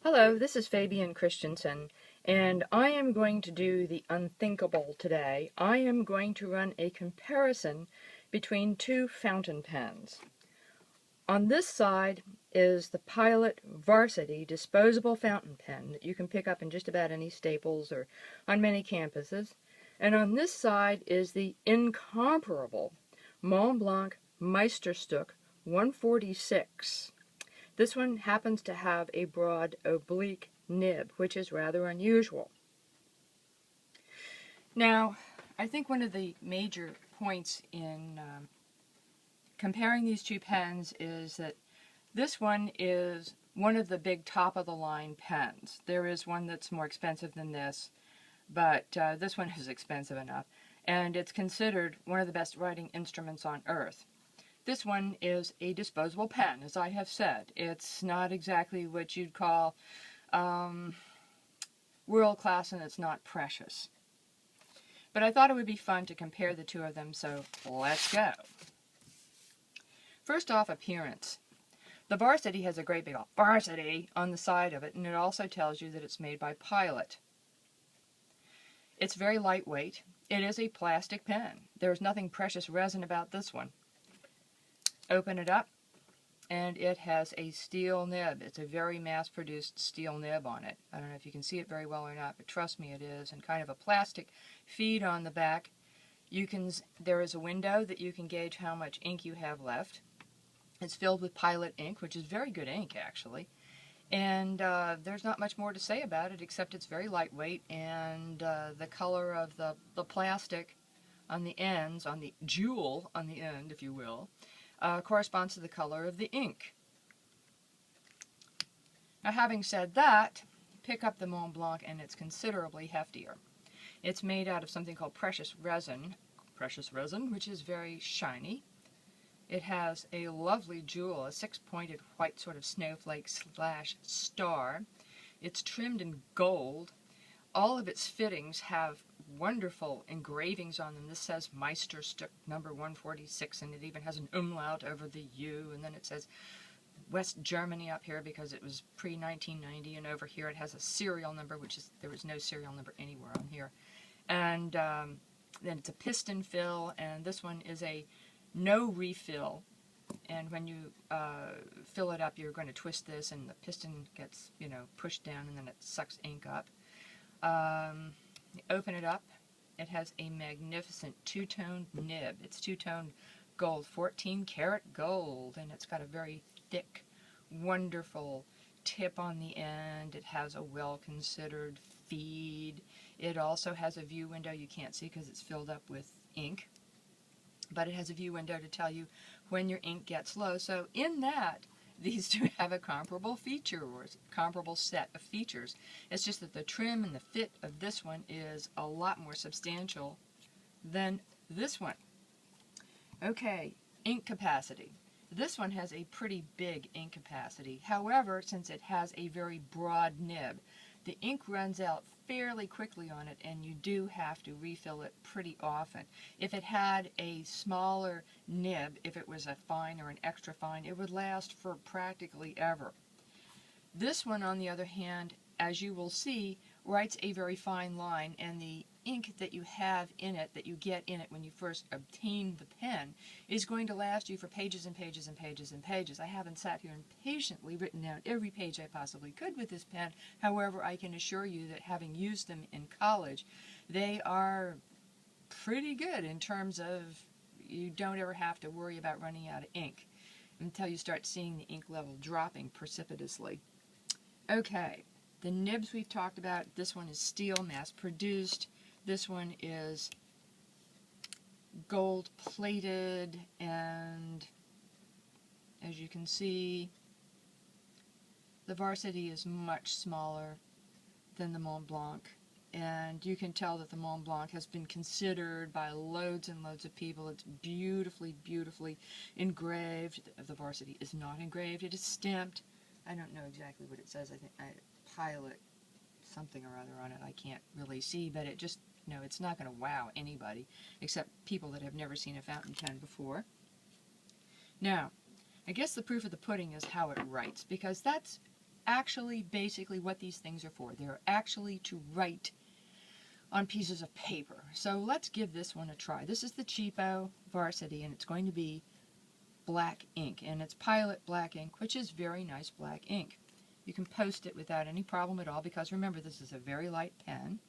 Hello, this is Fabian Christensen, and I am going to do the unthinkable today. I am going to run a comparison between two fountain pens. On this side is the Pilot Varsity disposable fountain pen that you can pick up in just about any Staples or on many campuses. And on this side is the incomparable Mont Blanc Meisterstück 146. This one happens to have a broad oblique nib, which is rather unusual. Now, I think one of the major points in comparing these two pens is that this one is one of the big top-of-the-line pens. There is one that's more expensive than this, but this one is expensive enough, and it's considered one of the best writing instruments on earth. This one is a disposable pen, as I have said. It's not exactly what you'd call world class, and it's not precious. But I thought it would be fun to compare the two of them, so let's go. First off, appearance. The Varsity has a great big Varsity on the side of it, and it also tells you that it's made by Pilot. It's very lightweight. It is a plastic pen. There's nothing precious resin about this one. Open it up, and it has a steel nib. It's a very mass-produced steel nib on it. I don't know if you can see it very well or not, but trust me, it is. And kind of a plastic feed on the back. There is a window that you can gauge how much ink you have left. It's filled with Pilot ink, which is very good ink, actually. And there's not much more to say about it, except it's very lightweight, and the color of the plastic on the ends, on the jewel on the end, if you will, corresponds to the color of the ink. Now, having said that, pick up the Mont Blanc and it's considerably heftier. It's made out of something called precious resin, which is very shiny. It has a lovely jewel, a six-pointed white sort of snowflake / star. It's trimmed in gold. All of its fittings have wonderful engravings on them. This says Meisterstück number 146, and it even has an umlaut over the U, and then it says West Germany up here because it was pre-1990, and over here it has a serial number, there is no serial number anywhere on here. And then it's a piston fill, and this one is a no refill, and when you fill it up, you're going to twist this, and the piston gets, pushed down, and then it sucks ink up. You open it up, it has a magnificent two-toned nib. It's two-toned gold, 14-karat gold, and it's got a very thick, wonderful tip on the end. It has a well-considered feed. It also has a view window you can't see because it's filled up with ink, but it has a view window to tell you when your ink gets low. So in that, these two have a comparable feature or comparable set of features. It's just that the trim and the fit of this one is a lot more substantial than this one. Okay, ink capacity. This one has a pretty big ink capacity. However, since it has a very broad nib, the ink runs out fairly quickly on it, and you do have to refill it pretty often. If it had a smaller nib, if it was a fine or an extra fine, it would last for practically ever. This one, on the other hand, as you will see, writes a very fine line, and the ink that you have in it, that you get in it when you first obtain the pen, is going to last you for pages and pages and pages and pages. I haven't sat here and patiently written down every page I possibly could with this pen. However, I can assure you that having used them in college, they are pretty good in terms of you don't ever have to worry about running out of ink until you start seeing the ink level dropping precipitously. Okay, the nibs we've talked about. This one is steel, mass-produced. This one is gold-plated, and as you can see, the Varsity is much smaller than the Mont Blanc, and you can tell that the Mont Blanc has been considered by loads and loads of people. It's beautifully, beautifully engraved. The Varsity is not engraved. It is stamped. I don't know exactly what it says. I think Pilot something or other on it. I can't really see, but it just, it's not going to wow anybody except people that have never seen a fountain pen before. Now, I guess the proof of the pudding is how it writes, because that's actually basically what these things are for. They're actually to write on pieces of paper. So let's give this one a try. This is the cheapo Varsity, and it's going to be black ink, and it's Pilot black ink, which is very nice black ink. You can post it without any problem at all, because remember, this is a very light pen.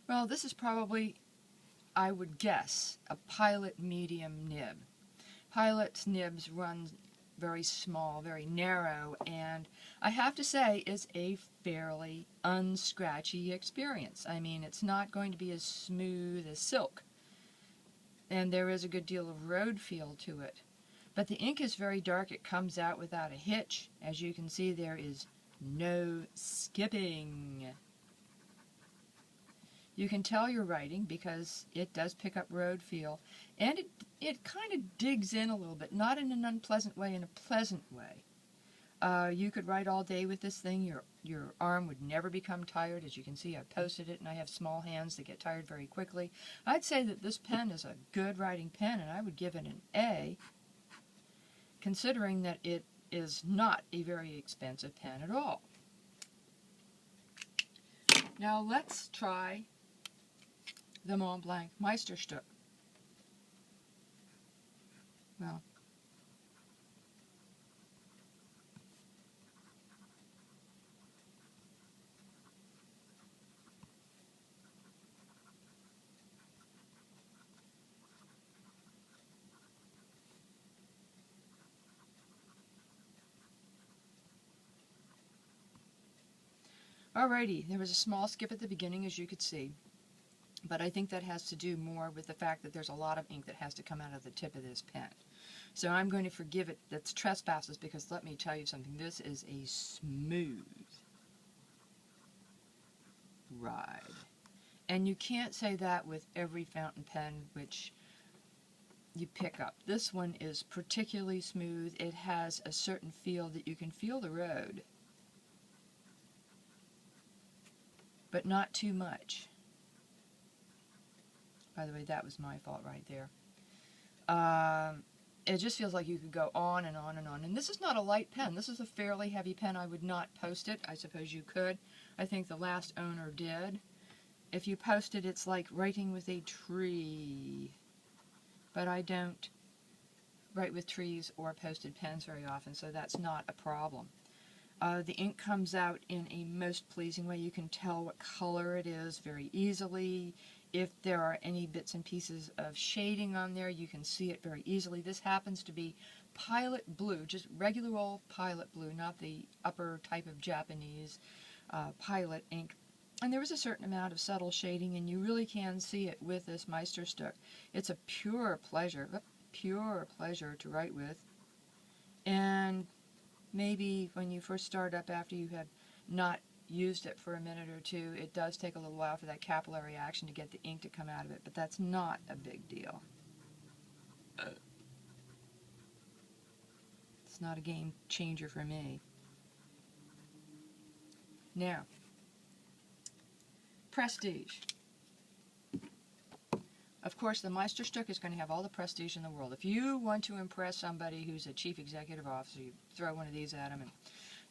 Well, this is probably, I would guess, a Pilot medium nib. Pilot's nibs run very small, very narrow, and I have to say is a fairly unscratchy experience. I mean, it's not going to be as smooth as silk, and there is a good deal of road feel to it. But the ink is very dark. It comes out without a hitch. As you can see, there is no skipping. You can tell you're writing because it does pick up road feel, and it kind of digs in a little bit, not in an unpleasant way, in a pleasant way. You could write all day with this thing. Your arm would never become tired. As you can see, I've posted it, and I have small hands that get tired very quickly. I'd say that this pen is a good writing pen, and I would give it an A, considering that it is not a very expensive pen at all. Now let's try the Mont Blanc Meisterstück. Well, alrighty, there was a small skip at the beginning, as you could see. But I think that has to do more with the fact that there's a lot of ink that has to come out of the tip of this pen. So I'm going to forgive it. That's trespasses, because let me tell you something. This is a smooth ride. And you can't say that with every fountain pen which you pick up. This one is particularly smooth. It has a certain feel that you can feel the road, but not too much. By the way, that was my fault right there. It just feels like you could go on and on and on. And this is not a light pen. This is a fairly heavy pen. I would not post it. I suppose you could. I think the last owner did. If you post it, it's like writing with a tree. But I don't write with trees or posted pens very often, so that's not a problem. The ink comes out in a most pleasing way. You can tell what color it is very easily. If there are any bits and pieces of shading on there, you can see it very easily. This happens to be Pilot Blue, just regular old Pilot Blue, not the upper type of Japanese Pilot ink. And there is a certain amount of subtle shading, and you really can see it with this Meisterstück. It's a pure pleasure to write with. And maybe when you first start up, after you have not used it for a minute or two, it does take a little while for that capillary action to get the ink to come out of it, but that's not a big deal. It's not a game changer for me. Now, prestige. Of course, the Meisterstück is going to have all the prestige in the world. If you want to impress somebody who's a chief executive officer, you throw one of these at them and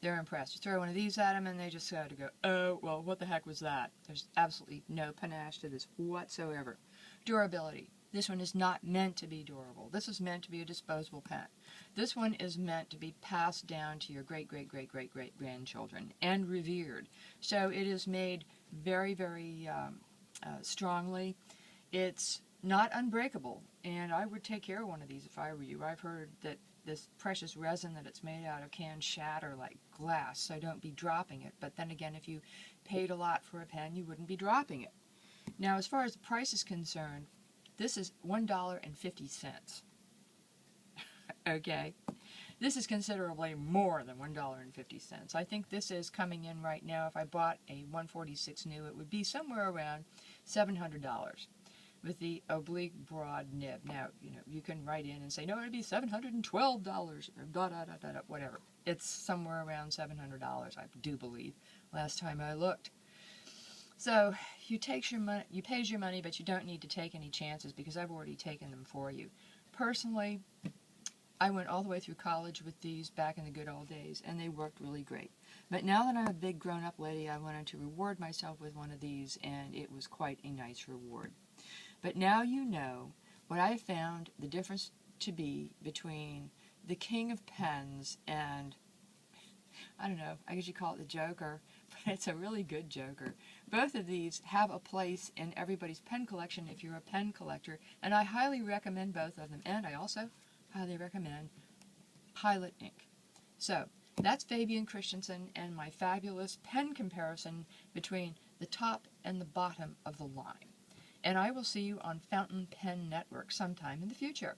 they're impressed. You throw one of these at them and they just got to go, oh, well, what the heck was that? There's absolutely no panache to this whatsoever. Durability. This one is not meant to be durable. This is meant to be a disposable pen. This one is meant to be passed down to your great-great-great-great-great-grandchildren and revered. So it is made very, very strongly. It's not unbreakable, and I would take care of one of these if I were you. I've heard that this precious resin that it's made out of can shatter like glass, so don't be dropping it. But then again, if you paid a lot for a pen, you wouldn't be dropping it. Now, as far as the price is concerned, this is $1.50. Okay? This is considerably more than $1.50. I think this is coming in right now. If I bought a 146 new, it would be somewhere around $700. with the oblique broad nib. Now, you can write in and say, no, it'd be $712 or whatever. It's somewhere around $700, I do believe, last time I looked. So you pays your money, but you don't need to take any chances because I've already taken them for you. Personally, I went all the way through college with these back in the good old days, and they worked really great. But now that I'm a big grown-up lady, I wanted to reward myself with one of these, and it was quite a nice reward. But now you know what I found the difference to be between the king of pens and, I don't know, I guess you call it the Joker, but it's a really good Joker. Both of these have a place in everybody's pen collection if you're a pen collector, and I highly recommend both of them, and I also highly recommend Pilot ink. So, that's Fabian Christensen and my fabulous pen comparison between the top and the bottom of the line. And I will see you on Fountain Pen Network sometime in the future.